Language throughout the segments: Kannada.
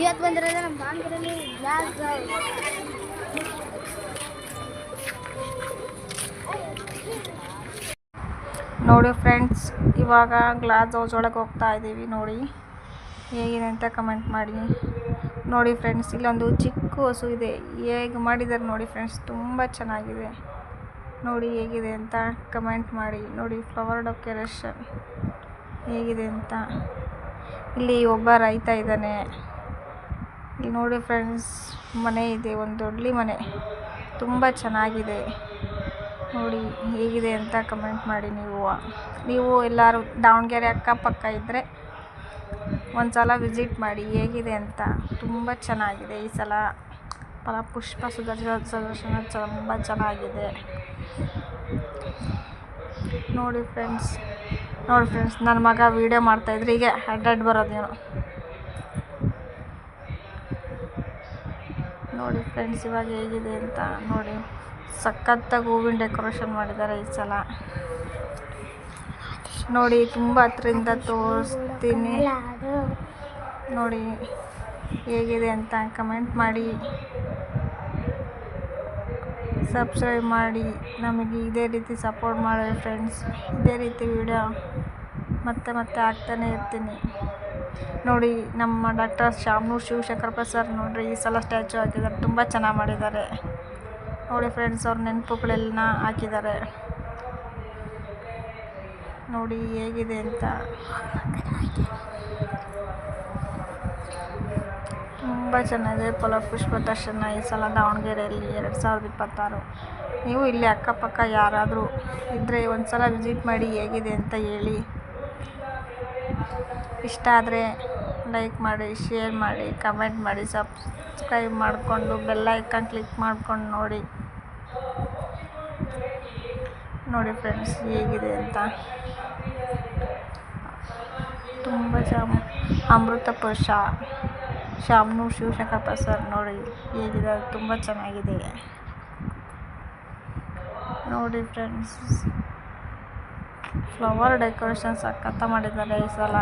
ಇವತ್ತು ಬಂದಿರೋದ ನಮ್ಮ ಬಾಂಗ್ರಲ್ಲಿ ಗ್ಲಾಸ್ ನೋಡಿ ಫ್ರೆಂಡ್ಸ್, ಇವಾಗ ಗ್ಲಾಸ್ ಹೌಸ್ ಒಳಗೆ ಹೋಗ್ತಾ ಇದ್ದೀವಿ. ನೋಡಿ ಹೇಗಿದೆ ಅಂತ ಕಮೆಂಟ್ ಮಾಡಿ. ನೋಡಿ ಫ್ರೆಂಡ್ಸ್, ಇಲ್ಲೊಂದು ಚಿಕ್ಕ ಹಸು ಇದೆ. ಹೇಗೆ ಮಾಡಿದ್ದಾರೆ ನೋಡಿ ಫ್ರೆಂಡ್ಸ್, ತುಂಬ ಚೆನ್ನಾಗಿದೆ. ನೋಡಿ ಹೇಗಿದೆ ಅಂತ ಕಮೆಂಟ್ ಮಾಡಿ. ನೋಡಿ ಫ್ಲವರ್ ಡೆಕೋರೇಷನ್ ಹೇಗಿದೆ ಅಂತ. ಇಲ್ಲಿ ಒಬ್ಬ ರೈತ ಇದ್ದಾನೆ. ಇಲ್ಲಿ ನೋಡಿ ಫ್ರೆಂಡ್ಸ್, ಮನೆ ಇದೆ, ಒಂದು ದೊಡ್ಡ ಮನೆ, ತುಂಬ ಚೆನ್ನಾಗಿದೆ. ನೋಡಿ ಹೇಗಿದೆ ಅಂತ ಕಮೆಂಟ್ ಮಾಡಿ. ನೀವು ಎಲ್ಲರೂ ದಾವಣಗೆರೆ ಅಕ್ಕಪಕ್ಕ ಇದ್ದರೆ ಒಂದು ಸಲ ವಿಸಿಟ್ ಮಾಡಿ, ಹೇಗಿದೆ ಅಂತ. ತುಂಬ ಚೆನ್ನಾಗಿದೆ. ಈ ಸಲ ಫಲಪುಷ್ಪ ಪ್ರದರ್ಶನ ತುಂಬ ಚೆನ್ನಾಗಿದೆ. ನೋಡಿ ಫ್ರೆಂಡ್ಸ್, ನನ್ನ ಮಗ ವೀಡಿಯೋ ಮಾಡ್ತಾಯಿದ್ರೆ ಹೀಗೆ ಅಡ್ಡಾಡಿ ಬರೋದೇನು. ನೋಡಿ ಫ್ರೆಂಡ್ಸ್, ಇವಾಗ ಹೇಗಿದೆ ಅಂತ ನೋಡಿ. ಸಖತ್ತಾಗಿ ಹೂವಿನ ಡೆಕೋರೇಷನ್ ಮಾಡಿದ್ದಾರೆ ಈ ಸಲ. ನೋಡಿ ತುಂಬ ಹತ್ರದಿಂದ ತೋರಿಸ್ತೀನಿ. ನೋಡಿ ಹೇಗಿದೆ ಅಂತ ಕಮೆಂಟ್ ಮಾಡಿ, ಸಬ್ಸ್ಕ್ರೈಬ್ ಮಾಡಿ. ನಮಗೆ ಇದೇ ರೀತಿ ಸಪೋರ್ಟ್ ಮಾಡಿ ಫ್ರೆಂಡ್ಸ್. ಇದೇ ರೀತಿ ವಿಡಿಯೋ ಮತ್ತೆ ಆಗ್ತಾನೆ ಇರ್ತೀನಿ. ನೋಡಿ ನಮ್ಮ ಡಾಕ್ಟರ್ ಶಾಮನೂರು ಶಿವಶಂಕರಪ್ಪ ಸರ್ ನೋಡ್ರಿ ಈ ಸಲ ಸ್ಟ್ಯಾಚು ಹಾಕಿದ್ದಾರೆ, ತುಂಬ ಚೆನ್ನಾಗಿ ಮಾಡಿದ್ದಾರೆ. ನೋಡಿ ಫ್ರೆಂಡ್ಸ್, ಅವ್ರ ನೆನಪುಗಳೆಲ್ಲ ಹಾಕಿದ್ದಾರೆ. ನೋಡಿ ಹೇಗಿದೆ ಅಂತ. ತುಂಬ ಚೆನ್ನಾಗಿದೆ ಫಲಪುಷ್ಪ ದರ್ಶನ ಈ ಸಲ ದಾವಣಗೆರೆಯಲ್ಲಿ 2026. ನೀವು ಇಲ್ಲಿ ಅಕ್ಕಪಕ್ಕ ಯಾರಾದರೂ ಇದ್ದರೆ ಒಂದು ಸಲ ವಿಸಿಟ್ ಮಾಡಿ, ಹೇಗಿದೆ ಅಂತ ಹೇಳಿ. ಇಷ್ಟ ಆದರೆ ಲೈಕ್ ಮಾಡಿ, ಶೇರ್ ಮಾಡಿ, ಕಮೆಂಟ್ ಮಾಡಿ, ಸಬ್ಸ್ಕ್ರೈಬ್ ಮಾಡಿಕೊಂಡು ಬೆಲ್ ಐಕಾನ್ ಕ್ಲಿಕ್ ಮಾಡ್ಕೊಂಡು ನೋಡಿ ಫ್ರೆಂಡ್ಸ್ ಹೇಗಿದೆ ಅಂತ. ತುಂಬ ಅಮೃತ ಪುರುಷ ಶಾಮನೂರು ಶಿವಶಂಕರಪ್ಪ ಸರ್ ನೋಡಿ ಹೇಗಿದೆ, ತುಂಬ ಚೆನ್ನಾಗಿದೆ. ನೋಡಿ ಫ್ರೆಂಡ್ಸ್, ಫ್ಲವರ್ ಡೆಕೋರೇಷನ್ ಸಖತ್ತ ಮಾಡಿದ್ದಾರೆ ಈ ಸಲ.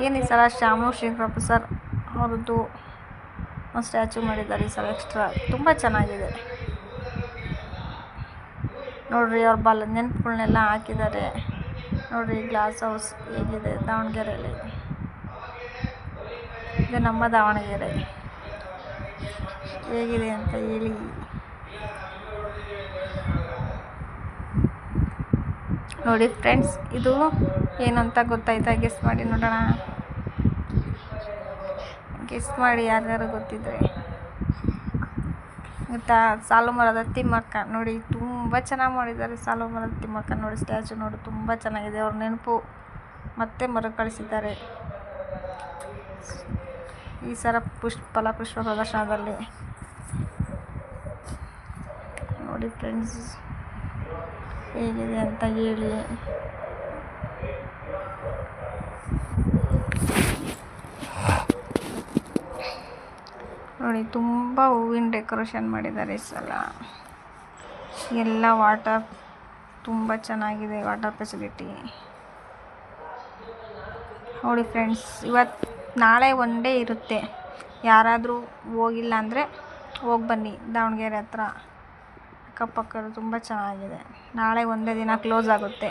ಈ ಸಲ ಶಾಮನೂರು ಶಿವಶಂಕರಪ್ಪ ಸರ್ ಅವ್ರದ್ದು ಒಂದು ಸ್ಟ್ಯಾಚು ಮಾಡಿದ್ದಾರೆ ಈ ಸಲ ಎಕ್ಸ್ಟ್ರಾ, ತುಂಬ ಚೆನ್ನಾಗಿದೆ. ನೋಡ್ರಿ ಅವ್ರ ನೆನಪುಗಳನ್ನೆಲ್ಲ ಹಾಕಿದ್ದಾರೆ. ನೋಡ್ರಿ ಗ್ಲಾಸ್ ಹೌಸ್ ಹೇಗಿದೆ ದಾವಣಗೆರೆಯಲ್ಲಿ. ಇದು ನಮ್ಮ ದಾವಣಗೆರೆ. ಹೇಗಿದೆ ಅಂತ ಹೇಳಿ. ನೋಡಿ ಫ್ರೆಂಡ್ಸ್, ಇದು ಏನು ಅಂತ ಗೊತ್ತಾಯ್ತಾ? ಗೆಸ್ ಮಾಡಿ ನೋಡೋಣ. ಗೆಸ್ ಮಾಡಿ ಯಾರ್ಯಾರು ಗೊತ್ತಿದ್ರೆ. ಗೊತ್ತಾ? ಸಾಲು ಮರದ ತಿಮ್ಮಕ್ಕ. ನೋಡಿ ತುಂಬ ಚೆನ್ನಾಗಿ ಮಾಡಿದ್ದಾರೆ ಸಾಲು ಮರದ ತಿಮ್ಮಕ್ಕ. ನೋಡಿ ಸ್ಟ್ಯಾಚು ನೋಡಿ ತುಂಬ ಚೆನ್ನಾಗಿದೆ. ಅವ್ರ ನೆನಪು ಮತ್ತೆ ಮರುಕಳಿಸಿದ್ದಾರೆ ಈ ಸಲ ಫಲಪುಷ್ಪ ಪ್ರದರ್ಶನದಲ್ಲಿ. ನೋಡಿ ಫ್ರೆಂಡ್ಸ್ ಹೇಗಿದೆ ಅಂತ ಹೇಳಿ. ನೋಡಿ ತುಂಬ ಹೂವಿನ ಡೆಕೋರೇಷನ್ ಮಾಡಿದ್ದಾರೆ ಈ ಸಲ. ಎಲ್ಲ ವಾಟರ್ ತುಂಬ ಚೆನ್ನಾಗಿದೆ, ವಾಟರ್ ಫೆಸಿಲಿಟಿ. ನೋಡಿ ಫ್ರೆಂಡ್ಸ್, ನಾಳೆ ಒನ್ ಡೇ ಇರುತ್ತೆ. ಯಾರಾದರೂ ಹೋಗಿಲ್ಲ ಅಂದರೆ ಹೋಗಿ ಬನ್ನಿ. ದಾವಣಗೆರೆ ಹತ್ರ ಅಕ್ಕಪಕ್ಕ ತುಂಬ ಚೆನ್ನಾಗಿದೆ. ನಾಳೆ ಒಂದೇ ದಿನ ಕ್ಲೋಸ್ ಆಗುತ್ತೆ.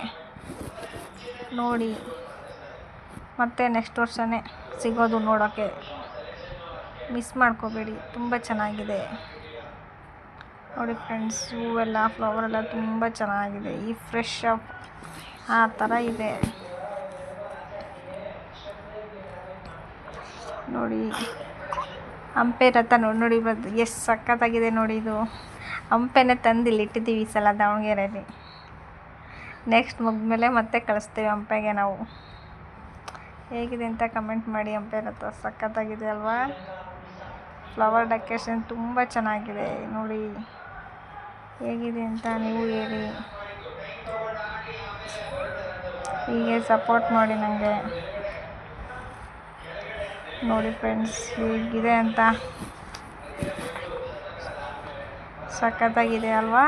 ನೋಡಿ ಮತ್ತೆ ನೆಕ್ಸ್ಟ್ ವರ್ಷನೇ ಸಿಗೋದು ನೋಡೋಕ್ಕೆ. ಮಿಸ್ ಮಾಡ್ಕೋಬೇಡಿ, ತುಂಬ ಚೆನ್ನಾಗಿದೆ. ನೋಡಿ ಫ್ರೆಂಡ್ಸ್, ಹೂವೆಲ್ಲ ಫ್ಲವರೆಲ್ಲ ತುಂಬ ಚೆನ್ನಾಗಿದೆ. ಈ ಫ್ರೆಶ್ ಆ ಥರ ಇದೆ. ನೋಡಿ ಹಂಪೆ ರಥ ನೋಡಿ ಎಷ್ಟು ಸಖತ್ತಾಗಿದೆ ನೋಡಿ. ಇದು ಹಂಪೆನೇ ತಂದು ಇಲ್ಲಿ ಇಟ್ಟಿದ್ದೀವಿ ಈ ಸಲ ದಾವಣಗೆರೆಯಲ್ಲಿ. ನೆಕ್ಸ್ಟ್ ಮುಗಿದ್ಮೇಲೆ ಮತ್ತೆ ಕಳಿಸ್ತೇವೆ ಹಂಪೆಗೆ ನಾವು. ಹೇಗಿದೆ ಅಂತ ಕಮೆಂಟ್ ಮಾಡಿ. ಹಂಪೆ ರಥ ಸಖತ್ತಾಗಿದೆ ಅಲ್ವಾ? ಫ್ಲವರ್ ಡೆಕೋರೇಷನ್ ತುಂಬ ಚೆನ್ನಾಗಿದೆ. ನೋಡಿ ಹೇಗಿದೆ ಅಂತ ನೀವು ಹೇಳಿ. ಹೀಗೆ ಸಪೋರ್ಟ್ ಮಾಡಿ ನನಗೆ. ನೋಡಿ ಫ್ರೆಂಡ್ಸ್ ಹೇಗಿದೆ ಅಂತ. ಸಖತ್ತಾಗಿದೆ ಅಲ್ವಾ?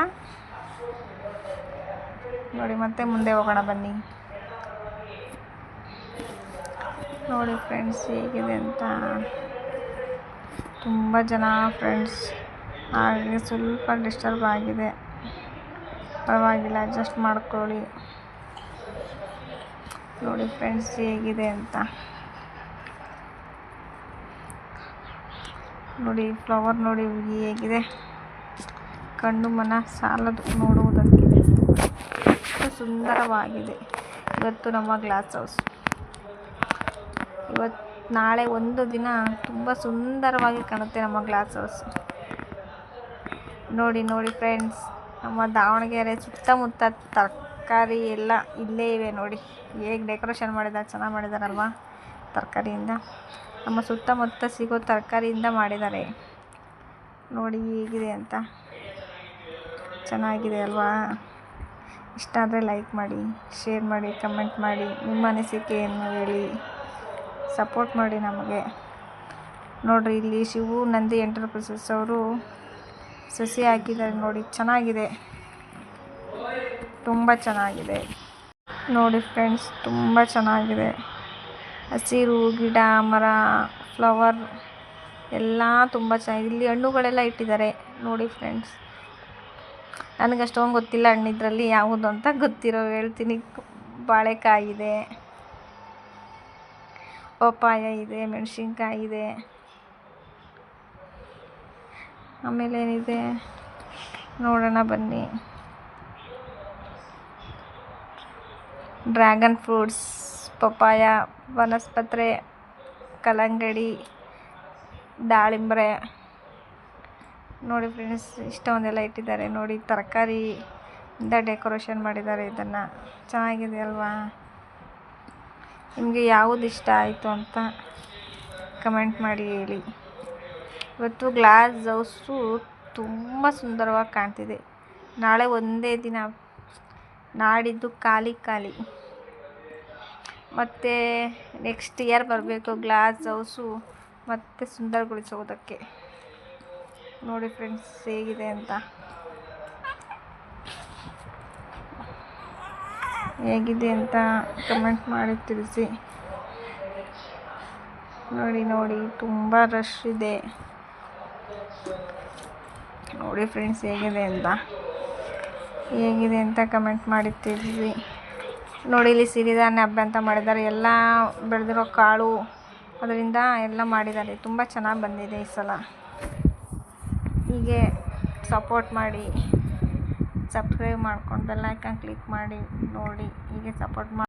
ನೋಡಿ ಮತ್ತೆ ಮುಂದೆ ಹೋಗೋಣ ಬನ್ನಿ. ನೋಡಿ ಫ್ರೆಂಡ್ಸ್ ಹೇಗಿದೆ ಅಂತ. ತುಂಬ ಜನ ಫ್ರೆಂಡ್ಸ್, ಹಾಗೆ ಸ್ವಲ್ಪ ಡಿಸ್ಟರ್ಬ್ ಆಗಿದೆ, ಪರವಾಗಿಲ್ಲ ಅಡ್ಜಸ್ಟ್ ಮಾಡ್ಕೊಳ್ಳಿ. ನೋಡಿ ಫ್ರೆಂಡ್ಸ್ ಹೇಗಿದೆ ಅಂತ. ನೋಡಿ ಫ್ಲವರ್ ನೋಡಿ ಹೇಗಿದೆ, ಕಣ್ಣು ಮನ ಸಾಲದು ನೋಡುವುದಕ್ಕೆ. ಎಷ್ಟು ಸುಂದರವಾಗಿದೆ. ಇವತ್ತು ನಮ್ಮ ಗ್ಲಾಸ್ ಹೌಸ್, ನಾಳೆ ಒಂದು ದಿನ ತುಂಬ ಸುಂದರವಾಗಿ ಕಾಣುತ್ತೆ ನಮ್ಮ ಗ್ಲಾಸ್ ಹೌಸ್. ನೋಡಿ ಫ್ರೆಂಡ್ಸ್, ನಮ್ಮ ದಾವಣಗೆರೆ ಸುತ್ತಮುತ್ತ ತರಕಾರಿ ಎಲ್ಲ ಇಲ್ಲೇ ಇವೆ. ನೋಡಿ ಹೇಗೆ ಡೆಕೋರೇಷನ್ ಮಾಡಿದ್ದಾರೆ, ಚೆನ್ನಾಗಿ ಮಾಡಿದಾರಲ್ವಾ. ತರಕಾರಿಯಿಂದ ನಮ್ಮ ಸುತ್ತಮುತ್ತ ಸಿಗೋ ತರಕಾರಿಯಿಂದ ಮಾಡಿದ್ದಾರೆ. ನೋಡಿ ಹೇಗಿದೆ ಅಂತ, ಚೆನ್ನಾಗಿದೆ ಅಲ್ವಾ. ಇಷ್ಟ ಆದರೆ ಲೈಕ್ ಮಾಡಿ, ಶೇರ್ ಮಾಡಿ, ಕಮೆಂಟ್ ಮಾಡಿ, ನಿಮ್ಮ ಅನಿಸಿಕೆಯನ್ನು ಹೇಳಿ, ಸಪೋರ್ಟ್ ಮಾಡಿ ನಮಗೆ. ನೋಡಿರಿ ಇಲ್ಲಿ ಶಿವು ನಂದಿ ಎಂಟರ್ಪ್ರೈಸಸ್ ಅವರು ಸಸಿ ಹಾಕಿದ್ದಾರೆ. ನೋಡಿ ಚೆನ್ನಾಗಿದೆ, ತುಂಬ ಚೆನ್ನಾಗಿದೆ. ನೋಡಿ ಫ್ರೆಂಡ್ಸ್ ತುಂಬ ಚೆನ್ನಾಗಿದೆ. ಹಸಿರು ಗಿಡ, ಮರ, ಫ್ಲವರ್ ಎಲ್ಲ ತುಂಬ ಚೆನ್ನಾಗಿದೆ. ಇಲ್ಲಿ ಹಣ್ಣುಗಳೆಲ್ಲ ಇಟ್ಟಿದ್ದಾರೆ ನೋಡಿ ಫ್ರೆಂಡ್ಸ್. ನನಗೆ ಅಷ್ಟೊಂದು ಗೊತ್ತಿಲ್ಲ ಹಣ್ಣಿದ್ರಲ್ಲಿ ಯಾವುದು ಅಂತ, ಗೊತ್ತಿರೋ ಹೇಳ್ತೀನಿ. ಬಾಳೆಕಾಯಿ ಇದೆ, ಪಪ್ಪಾಯ ಇದೆ, ಮೆಣಸಿನ್ಕಾಯಿ ಇದೆ, ಆಮೇಲೆ ಏನಿದೆ ನೋಡೋಣ ಬನ್ನಿ. ಡ್ರ್ಯಾಗನ್ ಫ್ರೂಟ್ಸ್, ಪಪ್ಪಾಯ, ವನಸ್ಪತ್ರೆ, ಕಲ್ಲಂಗಡಿ, ದಾಳಿಂಬ್ರೆ. ನೋಡಿ ಫ್ರೆಂಡ್ಸ್ ಇಷ್ಟೊಂದೆಲ್ಲ ಇಟ್ಟಿದ್ದಾರೆ. ನೋಡಿ ತರಕಾರಿಯಿಂದ ಡೆಕೋರೇಷನ್ ಮಾಡಿದ್ದಾರೆ. ಇದನ್ನು ಚೆನ್ನಾಗಿದೆ ಅಲ್ವಾ. ನಿಮಗೆ ಯಾವುದು ಇಷ್ಟ ಆಯಿತು ಅಂತ ಕಮೆಂಟ್ ಮಾಡಿ ಹೇಳಿ. ಇವತ್ತು ಗ್ಲಾಸ್ ಹೌಸು ತುಂಬ ಸುಂದರವಾಗಿ ಕಾಣ್ತಿದೆ. ನಾಳೆ ಒಂದೇ ದಿನ, ನಾಡಿದ್ದು ಖಾಲಿ. ಮತ್ತು ನೆಕ್ಸ್ಟ್ ಇಯರ್ ಬರಬೇಕು ಗ್ಲಾಸ್ ಹೌಸು ಮತ್ತೆ ಸುಂದರಗೊಳಿಸೋದಕ್ಕೆ. ನೋಡಿ ಫ್ರೆಂಡ್ಸ್ ಹೇಗಿದೆ ಅಂತ, ಹೇಗಿದೆ ಅಂತ ಕಮೆಂಟ್ ಮಾಡಿ ತಿಳಿಸಿ. ನೋಡಿ ತುಂಬ ರಶ್ ಇದೆ. ನೋಡಿ ಫ್ರೆಂಡ್ಸ್ ಹೇಗಿದೆ ಅಂತ ಕಮೆಂಟ್ ಮಾಡಿ ತಿಳಿಸಿ. ನೋಡಿ ಇಲ್ಲಿ ಸಿರಿಧಾನ್ಯ ಹಬ್ಬ ಅಂತ ಮಾಡಿದ್ದಾರೆ. ಎಲ್ಲ ಬೆಳೆದಿರೋ ಕಾಳು ಅದರಿಂದ ಎಲ್ಲ ಮಾಡಿದ್ದಾರೆ. ತುಂಬ ಚೆನ್ನಾಗಿ ಬಂದಿದೆ ಈ ಸಲ. ಹೀಗೆ ಸಪೋರ್ಟ್ ಮಾಡಿ, ಸಬ್ಸ್ಕ್ರೈಬ್ ಮಾಡ್ಕೊಂಡು ಬೆಲ್ ಐಕಾನ್ ಕ್ಲಿಕ್ ಮಾಡಿ ನೋಡಿ. ಹೀಗೆ ಸಪೋರ್ಟ್ ಮಾಡಿ.